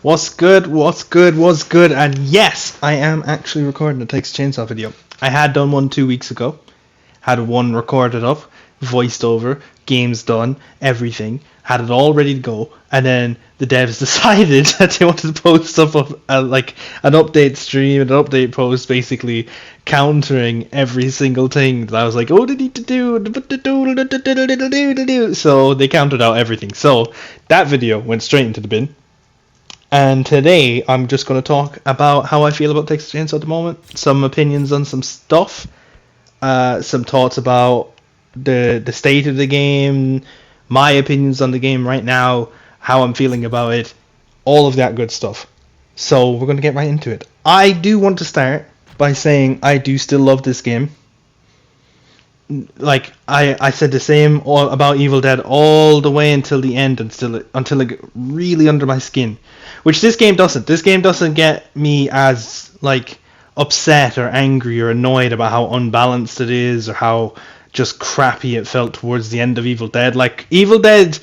What's good? What's good? What's good? And yes, I am actually recording a Texas Chain Saw video. I had done one 2 weeks ago. Had one recorded up, voiced over, games done, everything. Had it all ready to go. And then the devs decided that they wanted to post stuff up, like an update stream, an update post, basically countering every single thing that I was like, oh, they need to do. So they counted out everything. So that video went straight into the bin. And today I'm just going to talk about how I feel about Texas Chain Saw at the moment, some opinions on some stuff, some thoughts about the state of the game, my opinions on the game right now, how I'm feeling about it, all of that good stuff. So we're going to get right into it. I do want to start by saying I do still love this game. Like I said the same about Evil Dead all the way until the end, and until it got really under my skin, which this game doesn't. This game doesn't get me as like upset or angry or annoyed about how unbalanced it is or how just crappy it felt towards the end of Evil Dead. Like Evil Dead,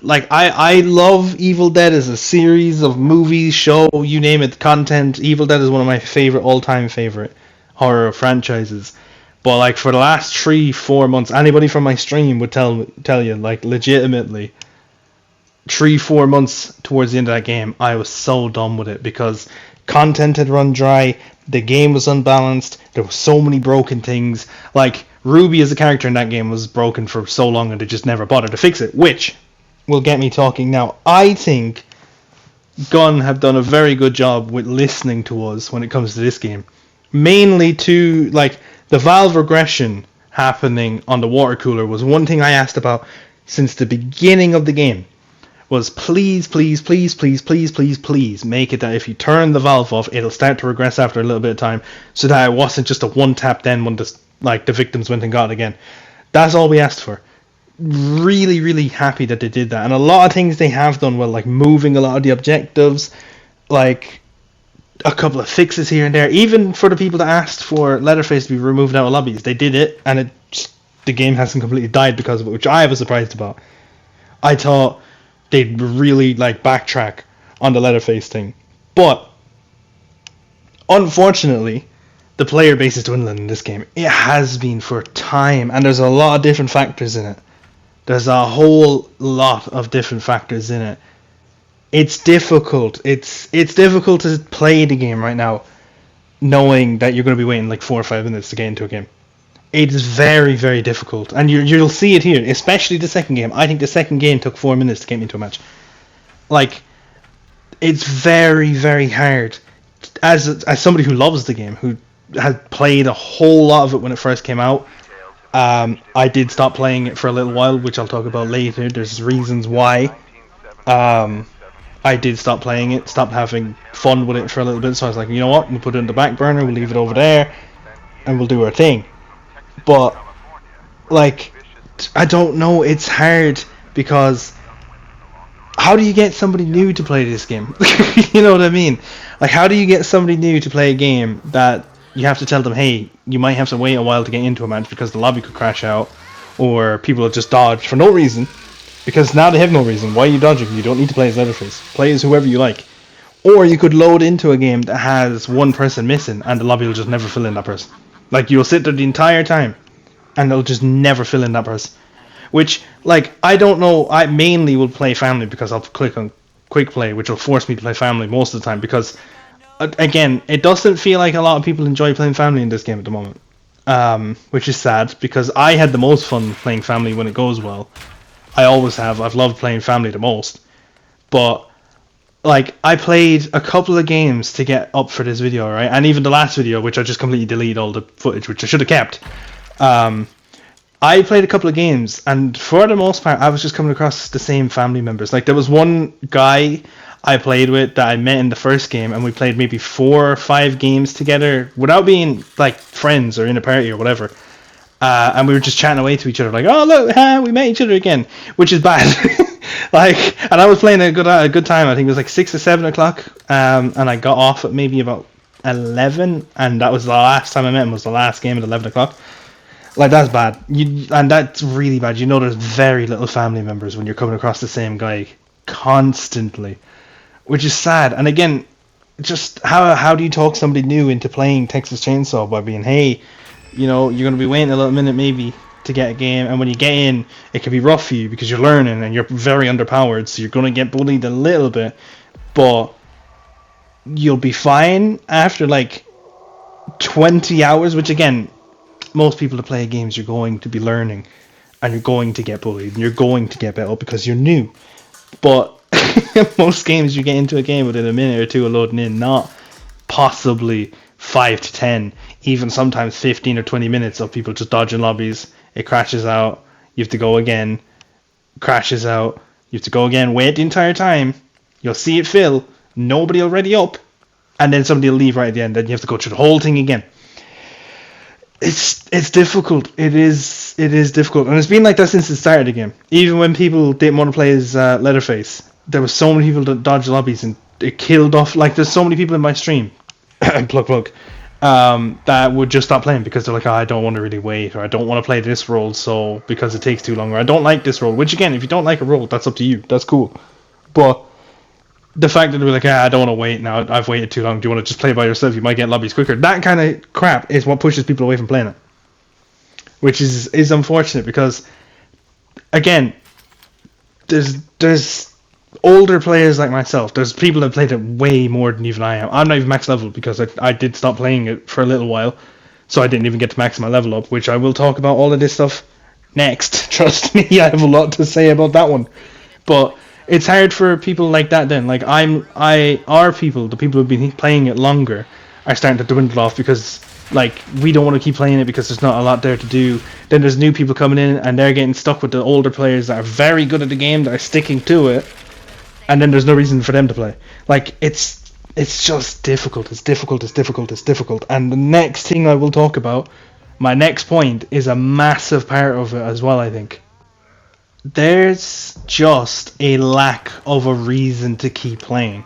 like I love Evil Dead as a series of movies, show, you name it, content. Evil Dead is one of my all-time favorite horror franchises. But like for the last 3-4 months, anybody from my stream would tell you, like legitimately, 3-4 months towards the end of that game, I was so done with it because content had run dry, the game was unbalanced, there were so many broken things. Like Ruby as a character in that game was broken for so long and they just never bothered to fix it, which will get me talking now. I think Gunn have done a very good job with listening to us when it comes to this game. Mainly to like the Valve regression happening on the water cooler was one thing I asked about since the beginning of the game. Was please make it that if you turn the valve off, it'll start to regress after a little bit of time, so that it wasn't just a one tap then when the victims went and got it again. That's all we asked for. Really happy that they did that, and a lot of things they have done well, like moving a lot of the objectives, like a couple of fixes here and there. Even for the people that asked for Leatherface to be removed out of lobbies, they did it, and the game hasn't completely died because of it, which I was surprised about. I thought they'd really like backtrack on the Leatherface thing, but unfortunately, the player base is dwindling in this game. It has been for time, and there's a lot of different factors in it. There's a whole lot of different factors in it. It's difficult. It's difficult to play the game right now, knowing that you're going to be waiting like 4 or 5 minutes to get into a game. It is very difficult, and you'll see it here, especially the second game. I think the second game took 4 minutes to get me into a match. Like, it's very hard. As somebody who loves the game, who had played a whole lot of it when it first came out, I did stop playing it for a little while, which I'll talk about later. There's reasons why. I did stop playing it, stopped having fun with it for a little bit, so I was like, you know what, we'll put it in the back burner, we'll leave it over there, and we'll do our thing. But, like, I don't know, it's hard, because how do you get somebody new to play this game? You know what I mean? Like, how do you get somebody new to play a game that you have to tell them, hey, you might have to wait a while to get into a match because the lobby could crash out, or people will just dodge for no reason. Because now they have no reason. Why are you dodging? You don't need to play as Leatherface. Play as whoever you like. Or you could load into a game that has one person missing and the lobby will just never fill in that person. Like, you'll sit there the entire time and they'll just never fill in that person. Which, like, I don't know. I mainly will play family because I'll click on quick play, which will force me to play family most of the time. Because, again, it doesn't feel like a lot of people enjoy playing family in this game at the moment. Which is sad because I had the most fun playing family when it goes well. I always have. I've loved playing family the most. But, like, I played a couple of games to get up for this video, right? And even the last video, which I just completely deleted all the footage, which I should have kept. I played a couple of games, and for the most part, I was just coming across the same family members. Like, there was one guy I played with that I met in the first game, and we played maybe 4 or 5 games together without being, like, friends or in a party or whatever. And we were just chatting away to each other, like, oh look, we met each other again, which is bad. Like, and I was playing a good time. I think it was like 6 or 7 o'clock, and I got off at maybe about 11, and that was the last time I met him. Was the last game at 11 o'clock. Like, that's bad. And that's really bad. You know, there's very little family members when you're coming across the same guy constantly. which is sad. And again, just how do you talk somebody new into playing Texas Chainsaw by being, hey, you know, you're going to be waiting a little minute maybe to get a game, and when you get in, it can be rough for you because you're learning and you're very underpowered, so you're going to get bullied a little bit, but you'll be fine after like 20 hours, which again, most people that play games, you're going to be learning and you're going to get bullied and you're going to get better because you're new. But most games you get into a game within a minute or two of loading in, not possibly 5 to 10, even sometimes 15 or 20 minutes of people just dodging lobbies. It crashes out, you have to go again, crashes out, you have to go again, wait the entire time, you'll see it fill, nobody will ready up, and then somebody will leave right at the end, then you have to go through the whole thing again. It's difficult. It is difficult, and it's been like that since the start of the game. Even when people didn't want to play as Leatherface, there was so many people that dodged lobbies, and it killed off. Like, there's so many people in my stream, plug, that would just stop playing because they're like, oh, I don't want to really wait, or I don't want to play this role, so because it takes too long, or I don't like this role. Which again, if you don't like a role, that's up to you. That's cool, but the fact that they're like, I don't want to wait now, I've waited too long, do you want to just play by yourself, you might get lobbies quicker, that kind of crap is what pushes people away from playing it, which is unfortunate because, again, there's older players like myself, there's people that played it way more than even I am. I'm not even max level because I did stop playing it for a little while, so I didn't even get to max my level up, which I will talk about all of this stuff next. Trust me, I have a lot to say about that one. But it's hard for people like that then. Like, our people, the people who've been playing it longer, are starting to dwindle off because, like, we don't want to keep playing it because there's not a lot there to do. Then there's new people coming in and they're getting stuck with the older players that are very good at the game, that are sticking to it, and then there's no reason for them to play. Like, it's just difficult. It's difficult. And the next thing I will talk about, my next point, is a massive part of it as well, I think. There's just a lack of a reason to keep playing,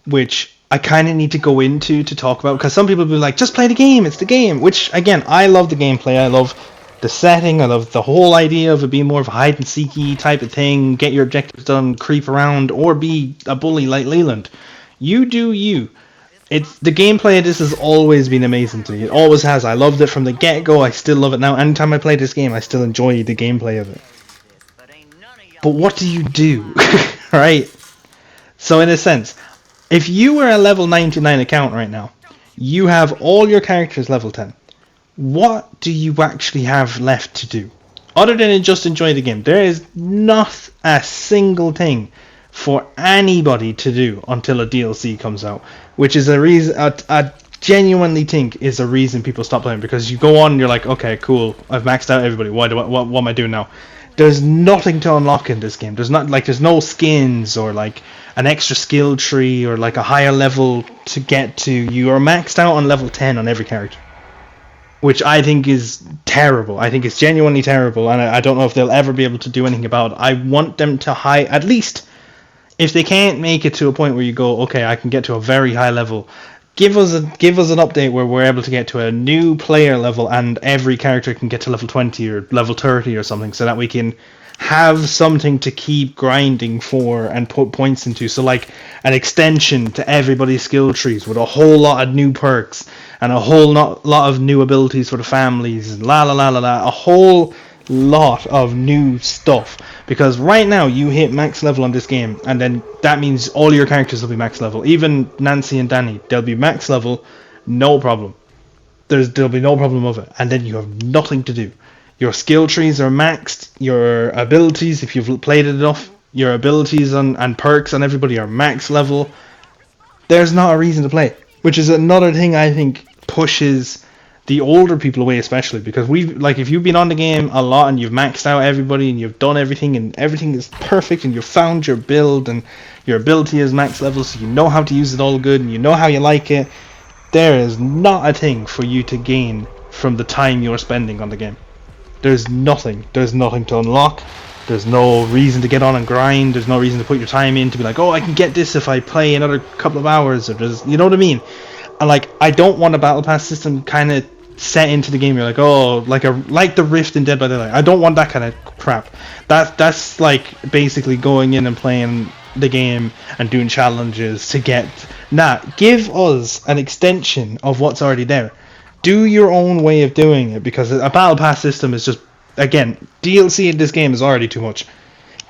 which I kind of need to go into to talk about, because some people will be like, just play the game, it's the game, which, again, I love the gameplay, I love the setting, I love the whole idea of it being more of a hide-and-seeky type of thing, get your objectives done, creep around, or be a bully like Leland. You do you. It's the gameplay of this has always been amazing to me, it always has. I loved it from the get-go, I still love it now. Anytime I play this game, I still enjoy the gameplay of it. But what do you do? Right? So in a sense, if you were a level 99 account right now, you have all your characters level 10. What do you actually have left to do? Other than just enjoy the game. There is not a single thing for anybody to do until a DLC comes out. Which is a reason, I genuinely think is a reason people stop playing. Because you go on and you're like, okay, cool, I've maxed out everybody. What am I doing now? There's nothing to unlock in this game. There's no skins or like an extra skill tree or like a higher level to get to. You are maxed out on level 10 on every character, which I think is terrible. I think it's genuinely terrible, and I don't know if they'll ever be able to do anything about it. I want them to at least, if they can't make it to a point where you go, okay, I can get to a very high level, give us an update where we're able to get to a new player level and every character can get to level 20 or level 30 or something, so that we can have something to keep grinding for and put points into. So like an extension to everybody's skill trees with a whole lot of new perks and a whole lot of new abilities for the families and a whole lot of new stuff. Because right now you hit max level on this game, and then that means all your characters will be max level. Even Nancy and Danny, they'll be max level, no problem. There'll be no problem of it. And then you have nothing to do. Your skill trees are maxed, your abilities, if you've played it enough, your abilities and perks on everybody are max level. There's not a reason to play, which is another thing I think pushes the older people away, especially because if you've been on the game a lot and you've maxed out everybody and you've done everything and everything is perfect and you've found your build and your ability is max level, so you know how to use it all good and you know how you like it, there is not a thing for you to gain from the time you're spending on the game. There's nothing to unlock. There's no reason to get on and grind. There's no reason to put your time in to be like, oh, I can get this if I play another couple of hours, or you know what I mean? And like, I don't want a battle pass system kind of set into the game. You're like, oh, like the Rift in Dead by Daylight. I don't want that kind of crap. That's like basically going in and playing the game and doing challenges to get. Nah, give us an extension of what's already there. Do your own way of doing it, because a battle pass system is just, again, DLC in this game is already too much.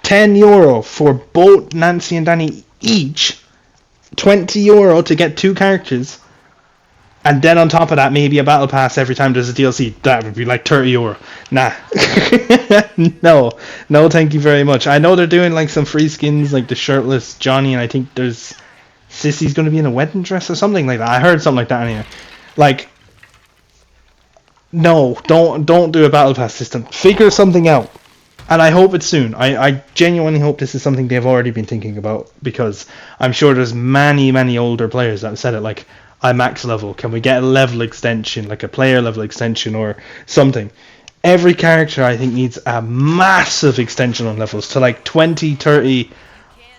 €10 for both Nancy and Danny each, €20 to get 2 characters, and then on top of that, maybe a battle pass every time there's a DLC. That would be like €30. Nah. No, thank you very much. I know they're doing like some free skins, like the shirtless Johnny, and I think there's Sissy's going to be in a wedding dress or something like that. I heard something like that anyway. Like, no, don't do a battle pass system. Figure something out. And I hope it's soon. I genuinely hope this is something they've already been thinking about, because I'm sure there's many older players that have said it, like, I'm max level, can we get a level extension, like a player level extension or something. Every character, I think, needs a massive extension on levels to like 20, 30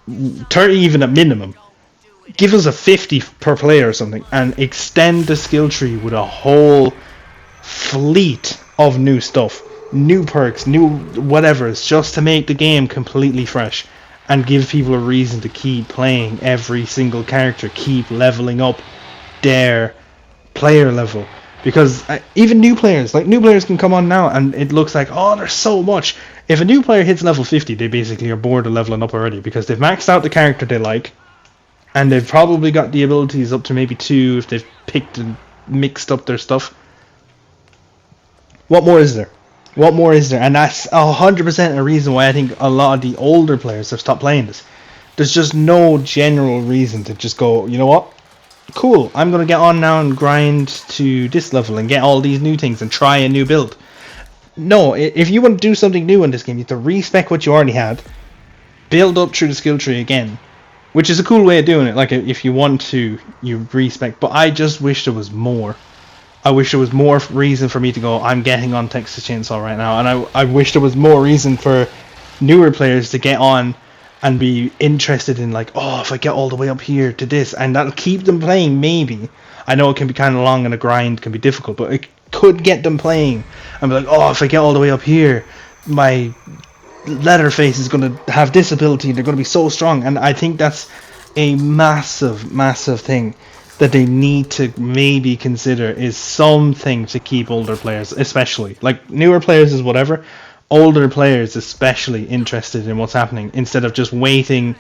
even at minimum. Give us a 50 per player or something, and extend the skill tree with a whole fleet of new stuff, new perks, new whatever's, just to make the game completely fresh and give people a reason to keep playing every single character, keep leveling up their player level. Because even new players can come on now and it looks like, oh, there's so much. If a new player hits level 50, they basically are bored of leveling up already, because they've maxed out the character they like, and they've probably got the abilities up to maybe 2 if they've picked and mixed up their stuff. What more is there? And that's 100% a reason why I think a lot of the older players have stopped playing this. There's just no general reason to just go, you know what? Cool, I'm going to get on now and grind to this level and get all these new things and try a new build. No, if you want to do something new in this game, you have to respec what you already had, build up through the skill tree again, which is a cool way of doing it. Like, if you want to, you respec. But I just wish there was more. I wish there was more reason for me to go, I'm getting on Texas Chain Saw right now. And I wish there was more reason for newer players to get on and be interested in, like, oh, if I get all the way up here to this, and that'll keep them playing, maybe. I know it can be kind of long and a grind can be difficult, but it could get them playing and be like, oh, if I get all the way up here, my Leatherface is going to have this ability, they're going to be so strong. And I think that's a massive thing that they need to maybe consider, is something to keep older players, especially. Like, newer players is whatever, older players especially interested in what's happening, instead of just waiting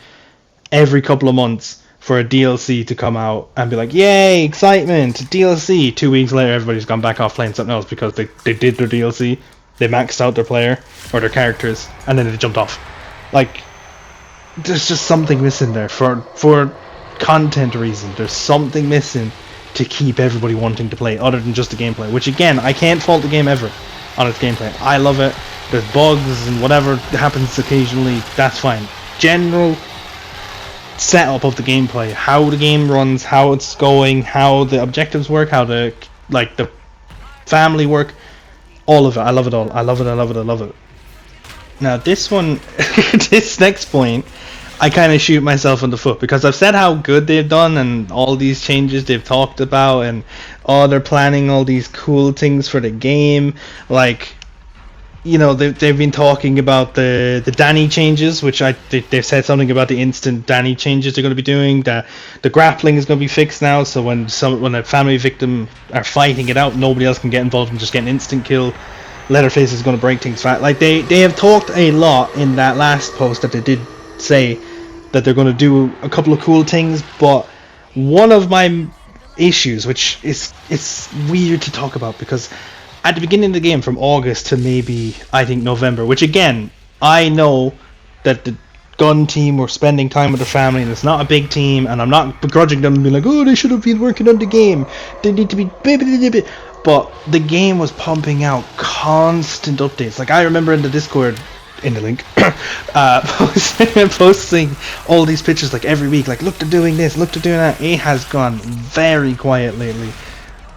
every couple of months for a DLC to come out and be like, yay, excitement, DLC. 2 weeks later, everybody's gone back off playing something else because they did their DLC, they maxed out their player or their characters, and then they jumped off. Like, there's just something missing there for content reason. There's something missing to keep everybody wanting to play, other than just the gameplay, which, again, I can't fault the game ever on its gameplay. I love it. There's bugs and whatever happens occasionally, that's fine. General setup of the gameplay, how the game runs, how it's going, how the objectives work, how the family work, all of it. I love it all. I love it. Now this one, this next point, I kind of shoot myself in the foot, because I've said how good they've done and all these changes they've talked about, and they're planning all these cool things for the game. Like, you know, they've been talking about the Danny changes, which they've said something about the instant Danny changes they're going to be doing. The grappling is going to be fixed now, so when a family victim are fighting it out, nobody else can get involved and just get an instant kill. Leatherface is going to break things fast. Like, they have talked a lot in that last post that they did say that they're going to do a couple of cool things, but one of my issues, which is, it's weird to talk about, because at the beginning of the game, from August to maybe, I think, November, which, again, I know that the gun team were spending time with their family, and it's not a big team, and I'm not begrudging them and being like, oh, they should have been working on the game, they need to be, but the game was pumping out constant updates. Like, I remember in the Discord, in the link, posting all these pictures, like, every week, like, look, they're doing this, look, they're doing that. It has gone very quiet lately,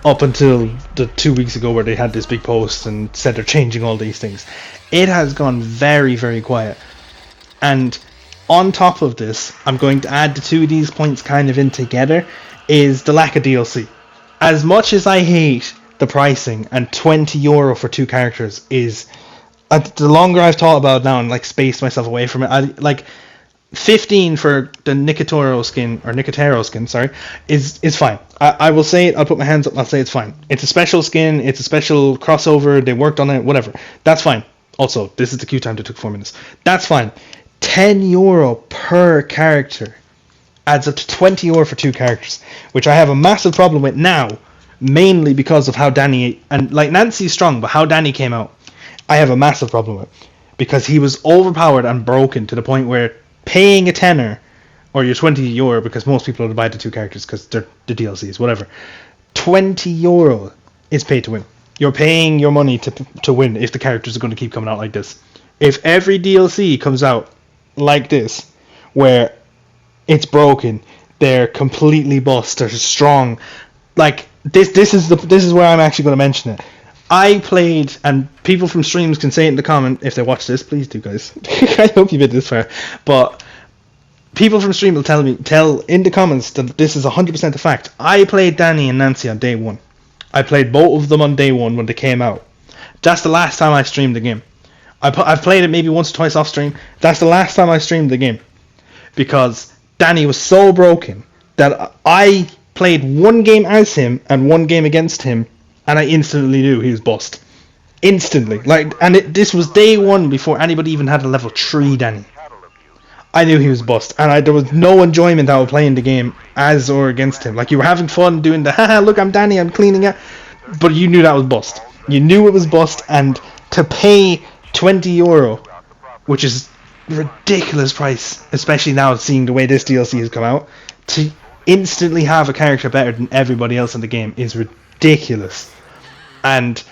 up until the 2 weeks ago where they had this big post and said they're changing all these things. It has gone very quiet. And on top of this, I'm going to add the two of these points kind of in together, is the lack of DLC. As much as I hate the pricing, and €20 for 2 characters is, the longer I've thought about it now and, like, spaced myself away from it, 15 for the Nicotero skin, sorry, is fine. I will say it, I'll put my hands up, I'll say it's fine. It's a special skin, it's a special crossover, they worked on it, whatever. That's fine. Also, this is the queue time that took 4 minutes. That's fine. €10 per character adds up to €20 for 2 characters, which I have a massive problem with now, mainly because of how Danny, and like Nancy's strong, but how Danny came out, I have a massive problem with. Because he was overpowered and broken to the point where paying a tenner or your €20, because most people would buy the 2 characters because they're the DLCs, whatever. €20 is pay to win. You're paying your money to win if the characters are going to keep coming out like this. If every DLC comes out like this, where it's broken, they're completely bust, they're strong, like this is where I'm actually going to mention it. I played, and people from streams can say it in the comment if they watch this. Please do, guys. I hope you made this far. But people from stream will tell in the comments that this is 100% a fact. I played Danny and Nancy on day 1. I played both of them on day 1 when they came out. That's the last time I streamed the game. I've played it maybe once or twice off stream. That's the last time I streamed the game. Because Danny was so broken that I played 1 game as him and 1 game against him, and I instantly knew he was bust. Instantly. This was day 1 before anybody even had a level 3 Danny. I knew he was bust, and there was no enjoyment out of playing the game as or against him. Like, you were having fun doing the, haha, look, I'm Danny, I'm cleaning it, but you knew that was bust. You knew it was bust, and to pay €20, which is a ridiculous price, especially now seeing the way this DLC has come out, to instantly have a character better than everybody else in the game is ridiculous. And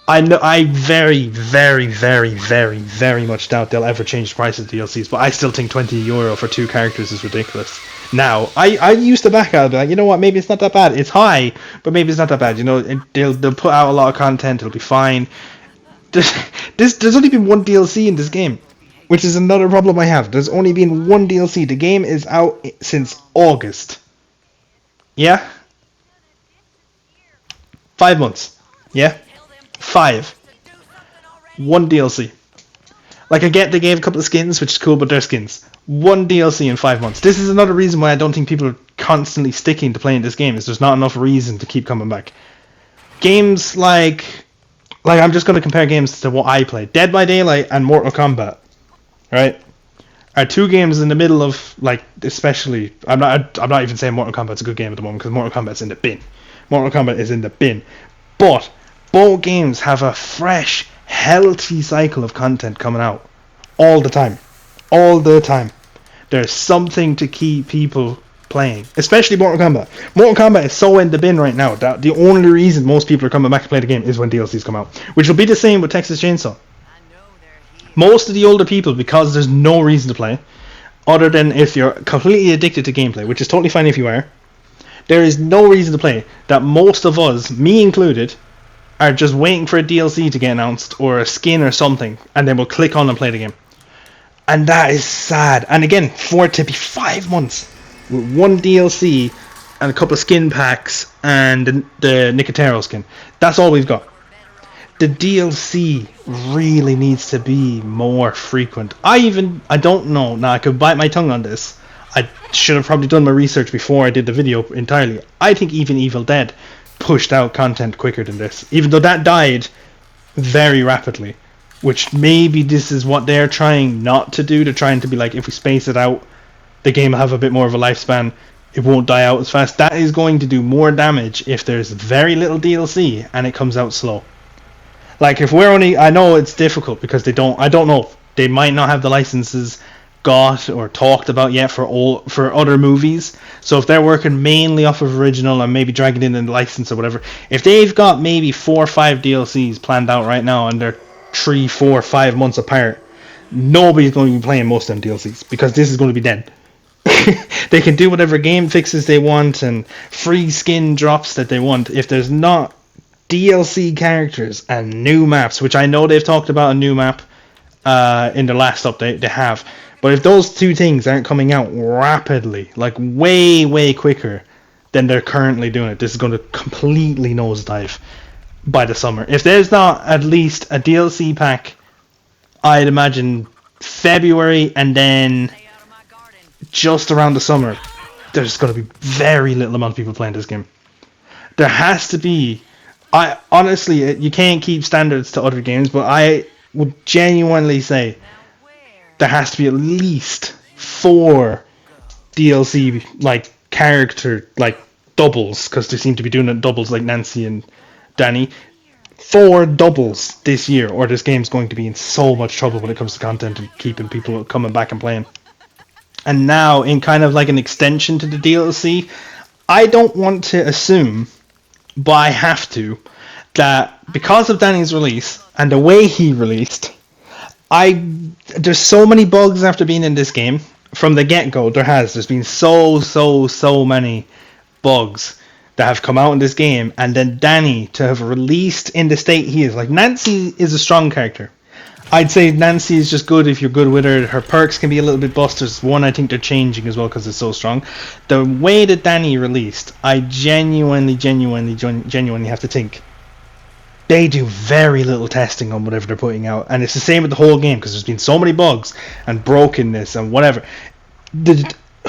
I very, very, very, very, very much doubt they'll ever change the price of DLCs, but I still think €20 for 2 characters is ridiculous. Now, I used to back out, like, you know what, maybe it's not that bad. It's high, but maybe it's not that bad. You know, they'll put out a lot of content, it'll be fine. There's only been 1 DLC in this game, which is another problem I have. There's only been 1 DLC. The game is out since August. Yeah? 5 months. Yeah? 5. 1 DLC. Like, I get they gave a couple of skins, which is cool, but they're skins. 1 DLC in 5 months. This is another reason why I don't think people are constantly sticking to playing this game, is there's not enough reason to keep coming back. Games like I'm just going to compare games to what I play. Dead by Daylight and Mortal Kombat, right, are 2 games in the middle of, like, especially, I'm not even saying Mortal Kombat's a good game at the moment, because Mortal Kombat's in the bin. Mortal Kombat is in the bin. But both games have a fresh, healthy cycle of content coming out all the time. All the time. There's something to keep people playing, especially Mortal Kombat. Mortal Kombat is so in the bin right now that the only reason most people are coming back to play the game is when DLCs come out, which will be the same with Texas Chain Saw. Most of the older people, because there's no reason to play, other than if you're completely addicted to gameplay, which is totally fine if you are, there is no reason to play, that most of us, me included, are just waiting for a DLC to get announced, or a skin or something, and then we'll click on and play the game. And that is sad. And again, for it to be 5 months, with 1 DLC, and a couple of skin packs, and the Nicotero skin, that's all we've got. The DLC really needs to be more frequent. I don't know, now I could bite my tongue on this, I should have probably done my research before I did the video entirely. I think even Evil Dead pushed out content quicker than this, even though that died very rapidly, which maybe this is what they're trying not to do. They're trying to be like, if we space it out, the game will have a bit more of a lifespan, it won't die out as fast. That is going to do more damage if there's very little DLC and it comes out slow. Like, if we're only, I know it's difficult because I don't know, they might not have the licenses got or talked about yet for other movies. So if they're working mainly off of original and maybe dragging in the license or whatever, if they've got maybe 4 or 5 DLCs planned out right now and they're 3, 4, 5 months apart, nobody's going to be playing most of them DLCs because this is going to be dead. They can do whatever game fixes they want and free skin drops that they want. If there's not DLC characters and new maps, which I know they've talked about a new map in the last update, they have. But if those 2 things aren't coming out rapidly, like way quicker than they're currently doing it, this is going to completely nosedive by the summer. If there's not at least a DLC pack, I'd imagine February, and then just around the summer, there's going to be very little amount of people playing this game. There has to be. I honestly, you can't keep standards to other games, but I would genuinely say there has to be at least 4 DLC like character like doubles, because they seem to be doing it doubles like Nancy and Danny. 4 doubles this year, or this game's going to be in so much trouble when it comes to content and keeping people coming back and playing. And now, in kind of like an extension to the DLC, I don't want to assume, but I have to, that because of Danny's release and the way he released, there's so many bugs after being in this game from the get-go. There's been so many bugs that have come out in this game, and then Danny to have released in the state he is. Like, Nancy is a strong character. I'd say Nancy is just good if you're good with her. Her perks can be a little bit busters. One, I think they're changing as well because it's so strong. The way that Danny released, I genuinely have to think they do very little testing on whatever they're putting out, and it's the same with the whole game because there's been so many bugs and brokenness and whatever.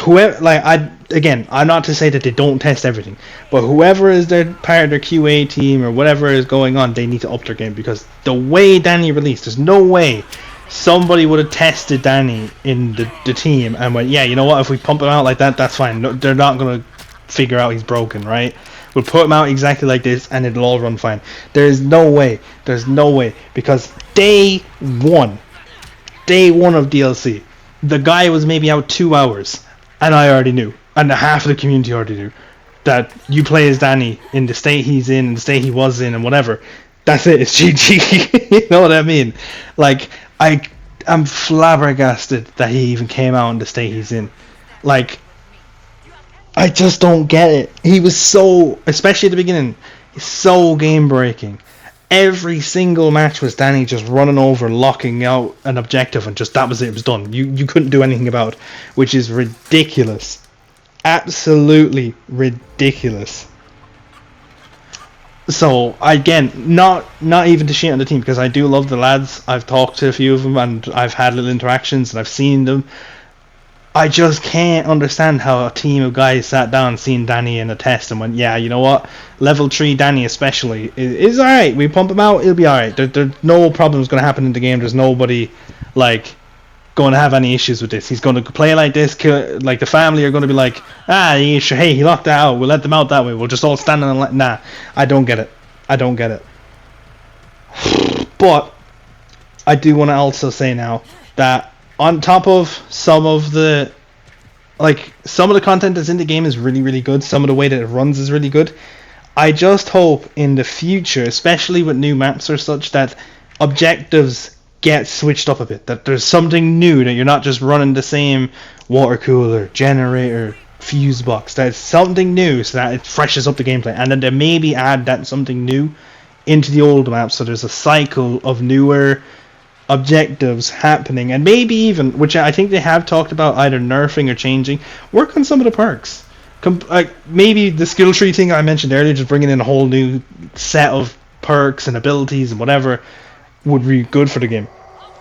Whoever, like, I'm not to say that they don't test everything, but whoever is their part of their QA team or whatever is going on, they need to up their game, because the way Danny released, there's no way somebody would have tested Danny in the team and went, yeah, you know what, if we pump him out like that, that's fine. No, they're not going to figure out he's broken, right? We'll put him out exactly like this and it'll all run fine. There's no way, because day one of DLC, the guy was maybe out 2 hours, and I already knew, and half of the community already knew, that you play as Danny in the state he's in, the state he was in, and whatever. That's it, it's GG. You know what I mean? Like, I'm flabbergasted that he even came out in the state he's in. Like, I just don't get it. He was so, especially at the beginning, so game breaking. Every single match was Danny just running over, locking out an objective, and just that was it. It was done. You couldn't do anything about it, which is ridiculous. Absolutely ridiculous. So again, not even to shit on the team, because I do love the lads. I've talked to a few of them and I've had little interactions and I've seen them. I just can't understand how a team of guys sat down, seen Danny in a test, and went, yeah, you know what? Level 3 Danny especially is alright. We pump him out, he'll be alright. There's no problems going to happen in the game. There's nobody, like, going to have any issues with this. He's going to play like this. Like, the family are going to be like, hey, he locked that out. We'll let them out that way. We'll just all stand and let... Nah, I don't get it. But I do want to also say now that on top of some of the content that's in the game is really good, some of the way that it runs is really good. I just hope in the future, especially with new maps or such, that objectives get switched up a bit, that there's something new, that you're not just running the same water cooler, generator, fuse box, that it's something new, so that it freshens up the gameplay, and then they maybe add that something new into the old map, so there's a cycle of newer objectives happening, and maybe even, which I think they have talked about, either nerfing or changing, work on some of the perks. Maybe the skill tree thing I mentioned earlier, just bringing in a whole new set of perks and abilities and whatever, would be good for the game.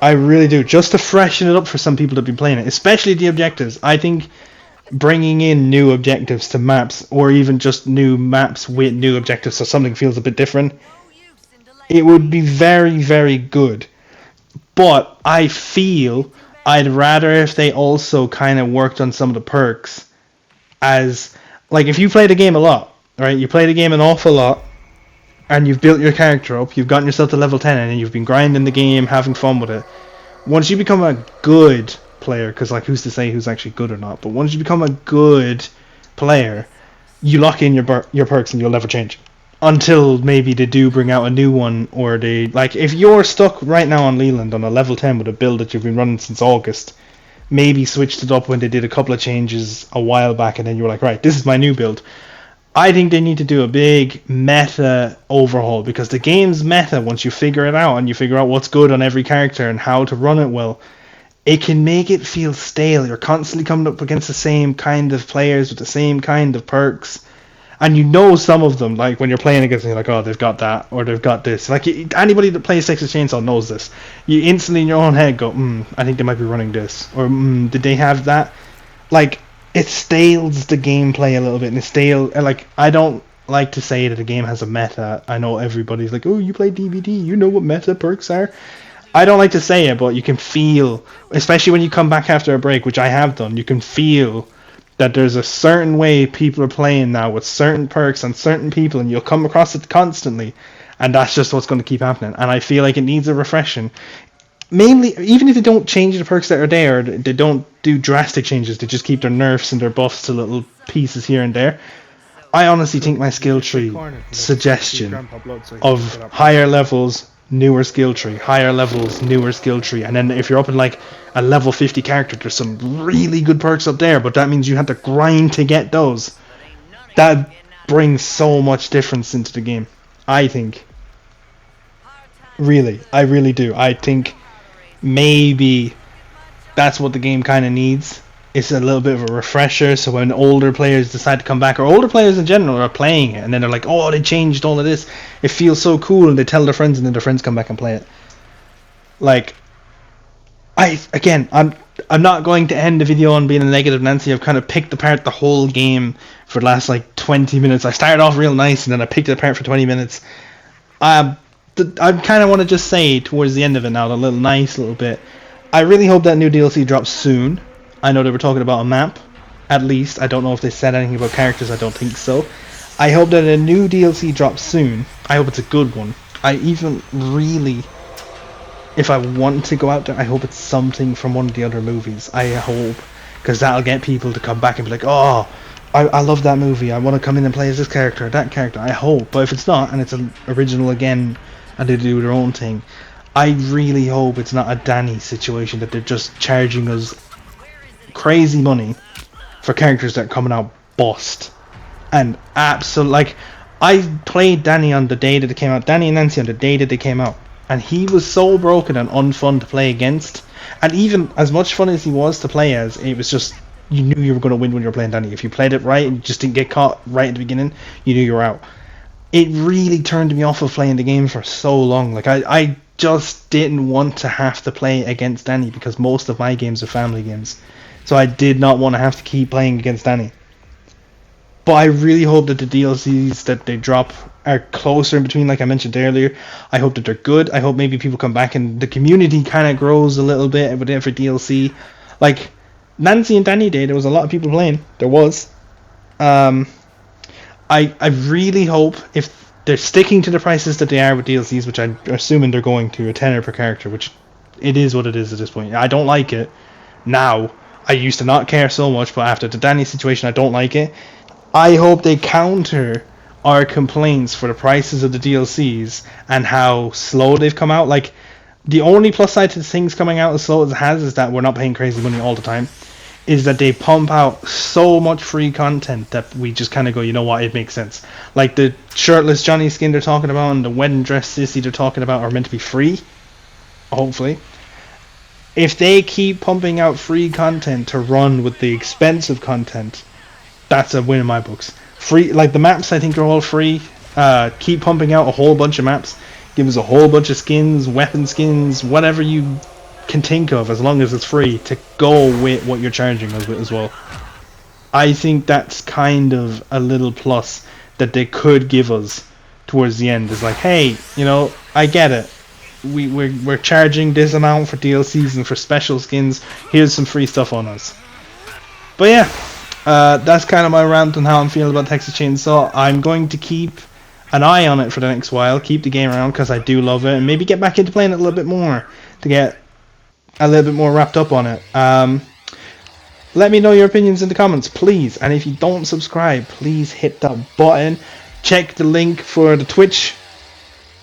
I really do, just to freshen it up for some people that have been playing it, especially the objectives. I think bringing in new objectives to maps, or even just new maps with new objectives, so something feels a bit different, it would be very good. But I feel I'd rather if they also kind of worked on some of the perks, as, like, if you play the game a lot, right? You play the game an awful lot, and you've built your character up, you've gotten yourself to level 10, and you've been grinding the game, having fun with it. Once you become a good player, because, like, who's to say who's actually good or not, but once you become a good player, you lock in your perks and you'll never change. Until maybe they do bring out a new one, or they, like, if you're stuck right now on Leland on a level 10 with a build that you've been running since August, maybe switched it up when they did a couple of changes a while back, and then you were like, right, this is my new build. I think they need to do a big meta overhaul, because the game's meta, once you figure it out and you figure out what's good on every character and how to run it well, it can make it feel stale. You're constantly coming up against the same kind of players with the same kind of perks. And you know some of them, like when you're playing against them, you're like, oh, they've got that, or they've got this. Like, anybody that plays Texas Chain Saw knows this. You instantly in your own head go, I think they might be running this, or did they have that? like it stales the gameplay a little bit, and it's stale. Like I don't like to say that a game has a meta. I know everybody's like, oh, you play DBD, you know what meta perks are. I don't like to say it, but you can feel, especially when you come back after a break, which I have done, you can feel that there's a certain way people are playing now with certain perks and certain people, and you'll come across it constantly, and that's just what's going to keep happening. And I feel like it needs a refreshing. Mainly, even if they don't change the perks that are there, they don't do drastic changes, they just keep their nerfs and their buffs to little pieces here and there. I honestly think my skill tree suggestion of higher levels, newer skill tree, higher levels, newer skill tree, and then if you're up in like a level 50 character, there's some really good perks up there, but that means you have to grind to get those. That brings so much difference into the game, I think. Really, I really do. I think maybe that's what the game kind of needs. It's a little bit of a refresher, so when older players decide to come back, or older players in general are playing it, and then they're like, oh, they changed all of this, it feels so cool, and they tell their friends, and then their friends come back and play it. Like, I'm not going to end the video on being a negative Nancy. I've kind of picked apart the whole game for the last like 20 minutes. I started off real nice, and then I picked it apart for 20 minutes. I kind of want to just say towards the end of it now, the little bit, I really hope that new DLC drops soon. I know they were talking about a map, at least. I don't know if they said anything about characters, I don't think so. I hope that a new DLC drops soon. I hope it's a good one. I even really, if I want to go out there, I hope it's something from one of the other movies. I hope, because that'll get people to come back and be like, oh, I love that movie, I want to come in and play as this character, that character. I hope, but if it's not, and it's an original again, and they do their own thing, I really hope it's not a Danny situation, that they're just charging us crazy money for characters that are coming out bust. And absolutely, like, I played Danny on the day that it came out, Danny and Nancy on the day that they came out, and he was so broken and unfun to play against. And even as much fun as he was to play as, it was just, you knew you were going to win when you were playing Danny. If you played it right and you just didn't get caught right at the beginning, you knew you were out. It really turned me off of playing the game for so long. Like, I just didn't want to have to play against Danny, because most of my games are family games. So I did not want to have to keep playing against Danny. But I really hope that the DLCs that they drop are closer in between, like I mentioned earlier. I hope that they're good. I hope maybe people come back and the community kind of grows a little bit with every DLC. Like, Nancy and Danny Day, there was a lot of people playing. There was. I really hope, if they're sticking to the prices that they are with DLCs, which I'm assuming they're going to, a tenner per character, which it is what it is at this point. I don't like it now. I used to not care so much, but after the Danny situation, I don't like it. I hope they counter our complaints for the prices of the DLCs and how slow they've come out. Like, the only plus side to things coming out as slow as it has is that we're not paying crazy money all the time. Is that they pump out so much free content that we just kind of go, you know what, it makes sense. Like the shirtless Johnny skin they're talking about and the wedding dress sissy they're talking about are meant to be free. Hopefully. If they keep pumping out free content to run with the expensive content, that's a win in my books. Free, like the maps, I think they're all free. Keep pumping out a whole bunch of maps. Give us a whole bunch of skins, weapon skins, whatever you can think of, as long as it's free, to go with what you're charging us with as well. I think that's kind of a little plus that they could give us towards the end. Is like, hey, you know, I get it. We're charging this amount for DLCs and for special skins. Here's some free stuff on us. But yeah, that's kind of my rant on how I'm feeling about Texas Chain Saw. I'm going to keep an eye on it for the next while, keep the game around because I do love it, and maybe get back into playing it a little bit more to get a little bit more wrapped up on it. Let me know your opinions in the comments, please. And if you don't subscribe, please hit that button. Check the link for the Twitch.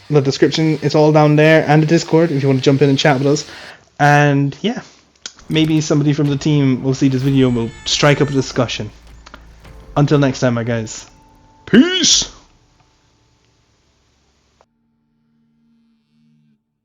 The description is all down there, and the Discord if you want to jump in and chat with us. And yeah, maybe somebody from the team will see this video and will strike up a discussion. Until next time, my guys. Peace!